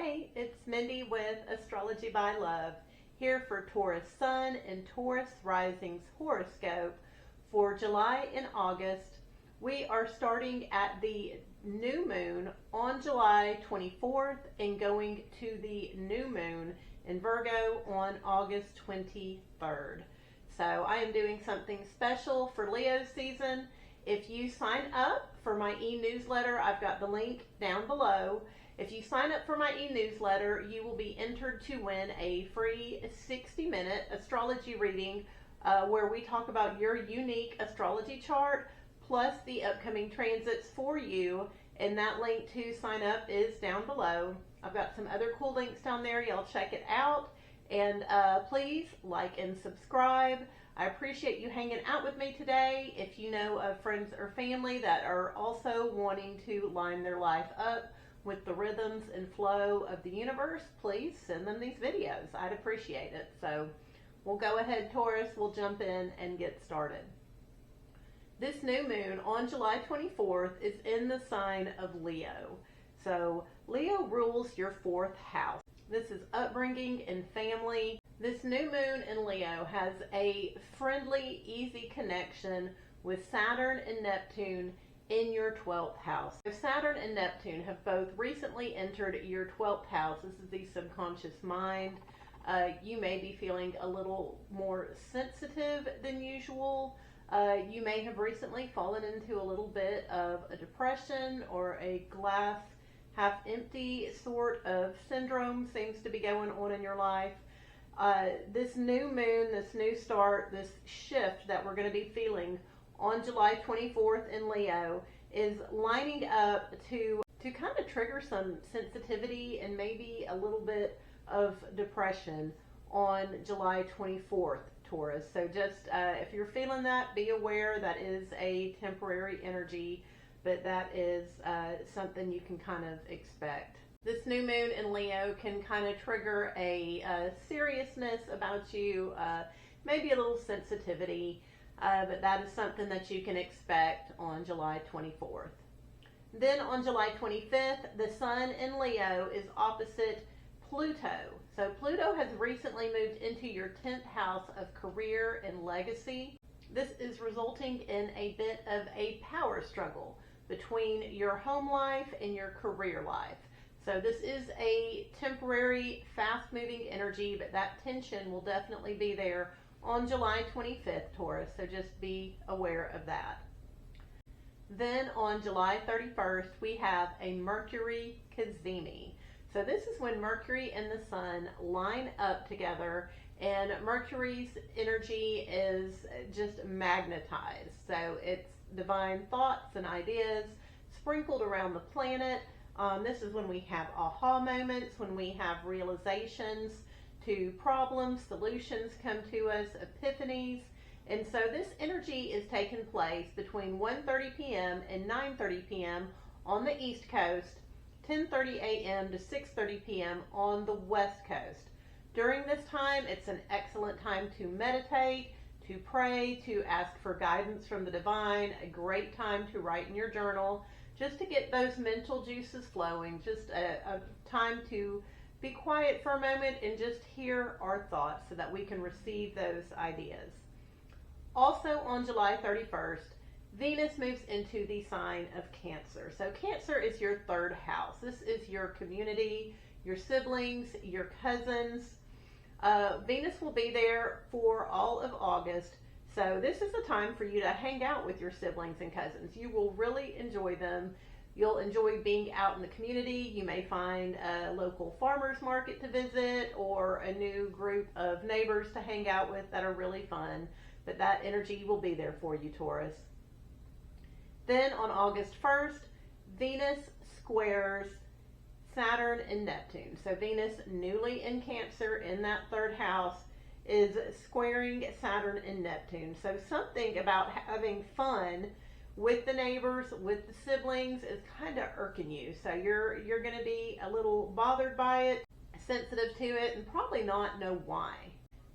Hey, it's Mindy with Astrology by Love, here for Taurus Sun and Taurus Rising's horoscope for July and August. We are starting at the new moon on July 24th and going to the new moon in Virgo on August 23rd. So I am doing something special for Leo season. If you sign up for my e-newsletter, I've got the link down below. If you sign up for my e-newsletter, you will be entered to win a free 60-minute astrology reading where we talk about your unique astrology chart plus the upcoming transits for you. And that link to sign up is down below. I've got some other cool links down there. Y'all check it out. And please like and subscribe. I appreciate you hanging out with me today. If you know of friends or family that are also wanting to line their life up with the rhythms and flow of the universe, please send them these videos. I'd appreciate it. So we'll go ahead, Taurus. We'll jump in and get started. This new moon on July 24th is in the sign of Leo. So Leo rules your fourth house. This is upbringing and family. This new moon in Leo has a friendly, easy connection with Saturn and Neptune in your 12th house. So Saturn and Neptune have both recently entered your 12th house. This is the subconscious mind. You may be feeling a little more sensitive than usual. You may have recently fallen into a little bit of a depression, or a glass half empty sort of syndrome seems to be going on in your life. This new moon, this new start, this shift that we're going to be feeling on July 24th in Leo is lining up to kind of trigger some sensitivity and maybe a little bit of depression on July 24th, Taurus. So just if you're feeling that, be aware that is a temporary energy, but that is something you can kind of expect. This new moon in Leo can kind of trigger a seriousness about you, maybe a little sensitivity. But that is something that you can expect on July 24th. Then on July 25th, the Sun in Leo is opposite Pluto. So Pluto has recently moved into your 10th house of career and legacy. This is resulting in a bit of a power struggle between your home life and your career life. So this is a temporary, fast-moving energy, but that tension will definitely be there on July 25th, Taurus, so just be aware of that. Then on July 31st, we have a Mercury cazimi. So this is when Mercury and the Sun line up together, and Mercury's energy is just magnetized. So it's divine thoughts and ideas sprinkled around the planet. This is when we have aha moments, when we have realizations to problems, solutions come to us, epiphanies. And so this energy is taking place between 1:30 p.m. and 9:30 p.m. on the East Coast, 10:30 a.m. to 6:30 p.m. on the West Coast. During this time, it's an excellent time to meditate, to pray, to ask for guidance from the divine, a great time to write in your journal, just to get those mental juices flowing, just a time to be quiet for a moment and just hear our thoughts so that we can receive those ideas. Also on July 31st, Venus moves into the sign of Cancer. So Cancer is your third house. This is your community, your siblings, your cousins. Venus will be there for all of August. So this is the time for you to hang out with your siblings and cousins. You will really enjoy them. You'll enjoy being out in the community. You may find a local farmer's market to visit, or a new group of neighbors to hang out with that are really fun. But that energy will be there for you, Taurus. Then on August 1st, Venus squares Saturn and Neptune. So Venus, newly in Cancer in that third house, is squaring Saturn and Neptune. So something about having fun with the neighbors, with the siblings, is kind of irking you. So you're going to be a little bothered by it, sensitive to it, and probably not know why.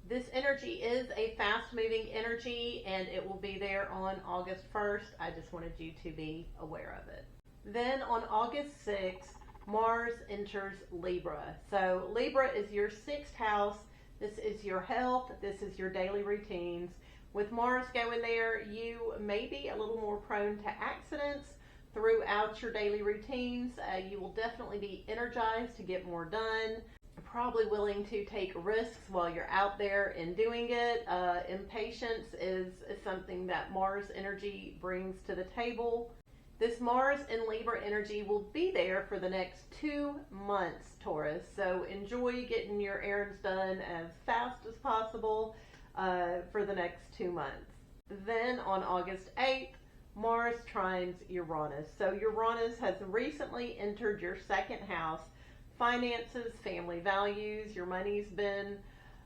This energy is a fast-moving energy, and it will be there on August 1st. I just wanted you to be aware of it. Then on August 6th, Mars enters Libra. So Libra is your sixth house. This is your health. This is your daily routines. With Mars going there, you may be a little more prone to accidents throughout your daily routines. You will definitely be energized to get more done. Probably willing to take risks while you're out there and doing it. Impatience is something that Mars energy brings to the table. This Mars and Libra energy will be there for the next 2 months, Taurus. So enjoy getting your errands done as fast as possible for the next 2 months. Then on August 8th, Mars trines Uranus. So Uranus has recently entered your second house. Finances, family values, your money's been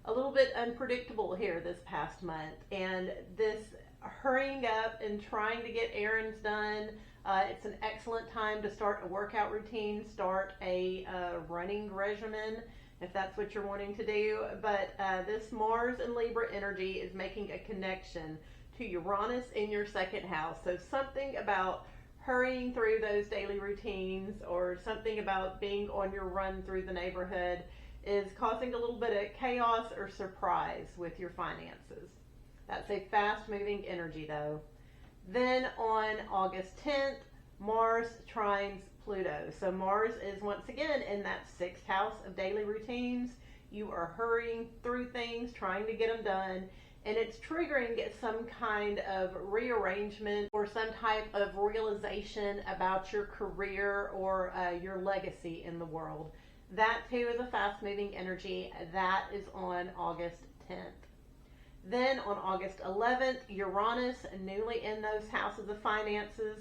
a little bit unpredictable here this past month. And this hurrying up and trying to get errands done, it's an excellent time to start a workout routine, start a running regimen, if that's what you're wanting to do. But this Mars and Libra energy is making a connection to Uranus in your second house. So something about hurrying through those daily routines or something about being on your run through the neighborhood is causing a little bit of chaos or surprise with your finances. That's a fast moving energy though. Then on August 10th, Mars trines Pluto. So Mars is once again in that sixth house of daily routines. You are hurrying through things, trying to get them done, and it's triggering some kind of rearrangement or some type of realization about your career or your legacy in the world. That too is a fast moving energy. That is on August 10th. Then on August 11th, Uranus, newly in those houses of finances,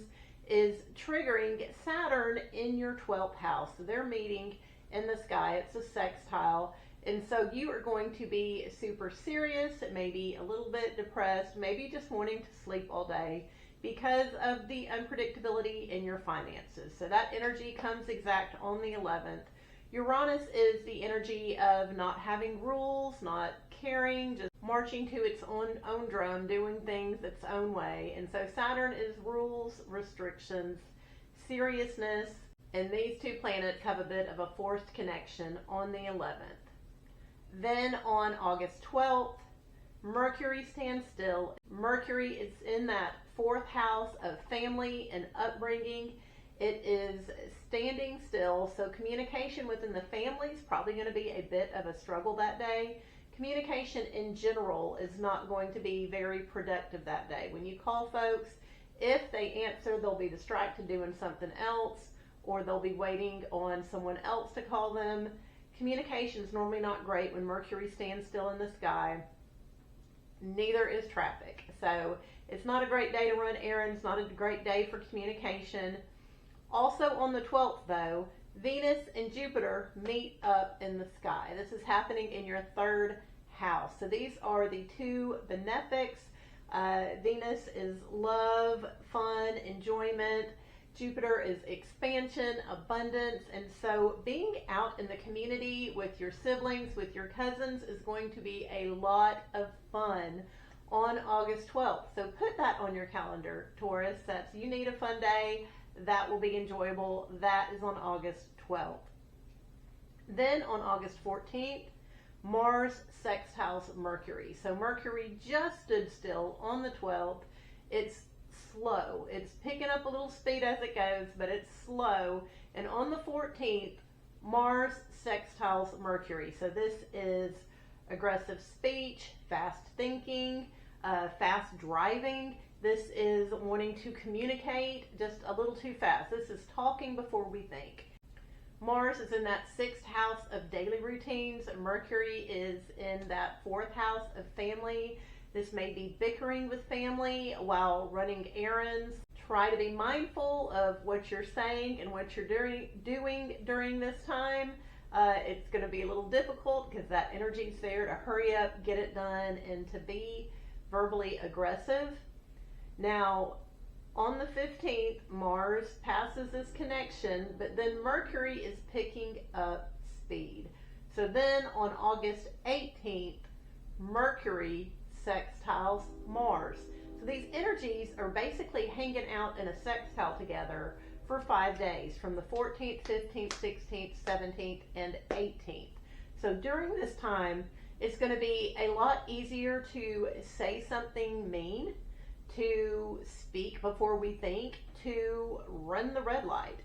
is triggering Saturn in your 12th house. So they're meeting in the sky. It's a sextile. And so you are going to be super serious, maybe a little bit depressed, maybe just wanting to sleep all day because of the unpredictability in your finances. So that energy comes exact on the 11th. Uranus is the energy of not having rules, not caring, just marching to its own drum, doing things its own way. And so Saturn is rules, restrictions, seriousness, and these two planets have a bit of a forced connection on the 11th. Then on August 12th, Mercury stands still. Mercury is in that fourth house of family and upbringing. It is standing still, so communication within the family is probably going to be a bit of a struggle that day. Communication in general is not going to be very productive that day. When you call folks, if they answer, they'll be distracted doing something else, or they'll be waiting on someone else to call them. Communication is normally not great when Mercury stands still in the sky. Neither is traffic. So it's not a great day to run errands, not a great day for communication. Also on the 12th though, Venus and Jupiter meet up in the sky. This is happening in your third house. So these are the two benefics. Venus is love, fun, enjoyment. Jupiter is expansion, abundance, and so being out in the community with your siblings, with your cousins is going to be a lot of fun on August 12th. So put that on your calendar, Taurus. That's, you need a fun day. That will be enjoyable. That is on August 12th. Then on August 14th, Mars sextiles Mercury. So Mercury just stood still on the 12th. It's slow. It's picking up a little speed as it goes, but it's slow. And on the 14th, Mars sextiles Mercury. So this is aggressive speech, fast thinking, fast driving. This is wanting to communicate just a little too fast. This is talking before we think. Mars is in that sixth house of daily routines. Mercury is in that fourth house of family. This may be bickering with family while running errands. Try to be mindful of what you're saying and what you're doing during this time. It's going to be a little difficult because that energy is there to hurry up, get it done, and to be verbally aggressive. Now, on the 15th, Mars passes this connection, but then Mercury is picking up speed. So then on August 18th, Mercury sextiles Mars. So these energies are basically hanging out in a sextile together for 5 days, from the 14th, 15th, 16th, 17th, and 18th. So during this time, it's going to be a lot easier to say something mean, to speak before we think, to run the red light.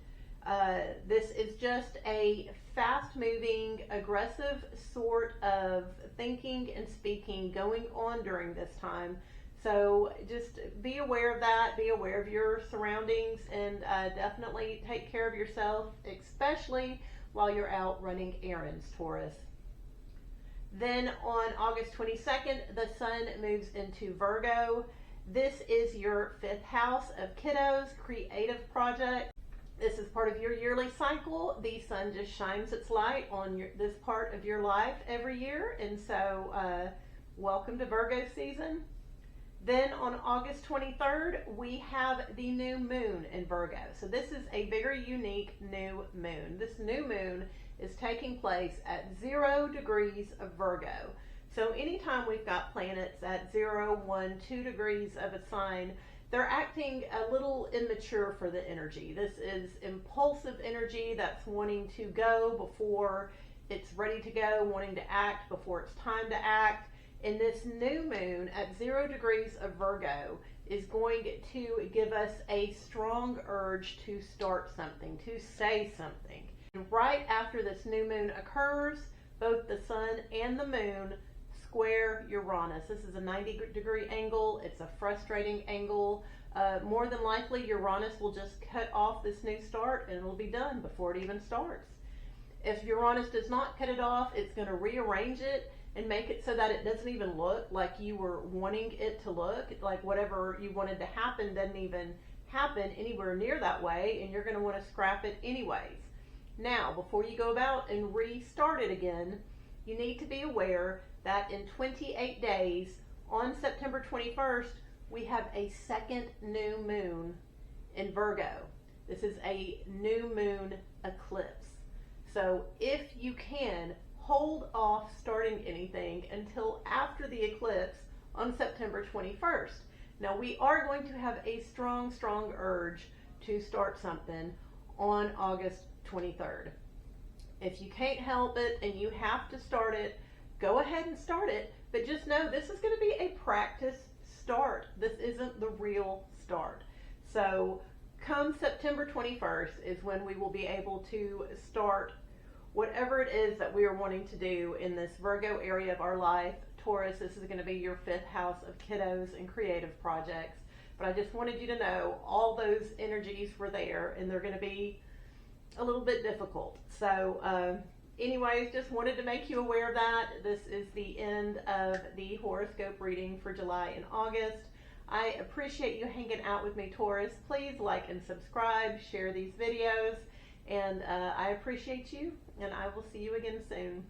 This is just a fast-moving, aggressive sort of thinking and speaking going on during this time. So just be aware of that, be aware of your surroundings, and definitely take care of yourself, especially while you're out running errands, Taurus. Then on August 22nd, the sun moves into Virgo. This is your 5th house of kiddos, creative projects. This is part of your yearly cycle. The sun just shines its light on this part of your life every year. And so welcome to Virgo season. Then on August 23rd, we have the new moon in Virgo. So this is a very unique new moon. This new moon is taking place at 0 degrees of Virgo. So anytime we've got planets at 0, 1, 2 degrees of a sign, they're acting a little immature for the energy. This is impulsive energy that's wanting to go before it's ready to go, wanting to act before it's time to act. And this new moon at 0 degrees of Virgo is going to give us a strong urge to start something, to say something. And right after this new moon occurs, both the sun and the moon square Uranus. This is a 90-degree angle. It's a frustrating angle. More than likely, Uranus will just cut off this new start and it'll be done before it even starts. If Uranus does not cut it off, it's going to rearrange it and make it so that it doesn't even look like you were wanting it to look, like whatever you wanted to happen doesn't even happen anywhere near that way, and you're going to want to scrap it anyways. Now, before you go about and restart it again, you need to be aware that in 28 days, on September 21st, we have a second new moon in Virgo. This is a new moon eclipse. So if you can, hold off starting anything until after the eclipse on September 21st. Now we are going to have a strong urge to start something on August 23rd. If you can't help it and you have to start it, go ahead and start it, but just know this is going to be a practice start. This isn't the real start. So come September 21st is when we will be able to start whatever it is that we are wanting to do in this Virgo area of our life. Taurus, this is going to be your 5th house of kiddos and creative projects. But I just wanted you to know all those energies were there, and they're going to be a little bit difficult. So anyways, just wanted to make you aware of that. This is the end of the horoscope reading for July and August. I appreciate you hanging out with me, Taurus. Please like and subscribe, share these videos, and I appreciate you, and I will see you again soon.